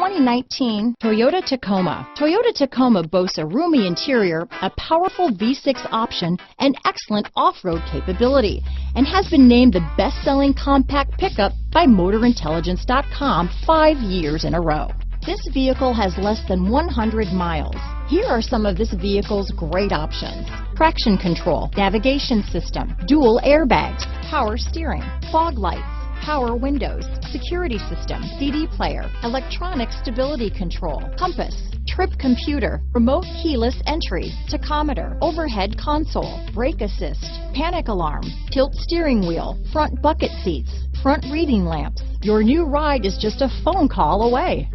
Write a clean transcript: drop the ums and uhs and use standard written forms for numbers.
2019 Toyota Tacoma. Toyota Tacoma boasts a roomy interior, a powerful V6 option, and excellent off-road capability, and has been named the best-selling compact pickup by MotorIntelligence.com 5 years in a row. This vehicle has less than 100 miles. Here are some of this vehicle's great options: traction control, navigation system, dual airbags, power steering, fog lights, power windows, security system, CD player, electronic stability control, compass, trip computer, remote keyless entry, tachometer, overhead console, brake assist, panic alarm, tilt steering wheel, front bucket seats, front reading lamps. Your new ride is just a phone call away.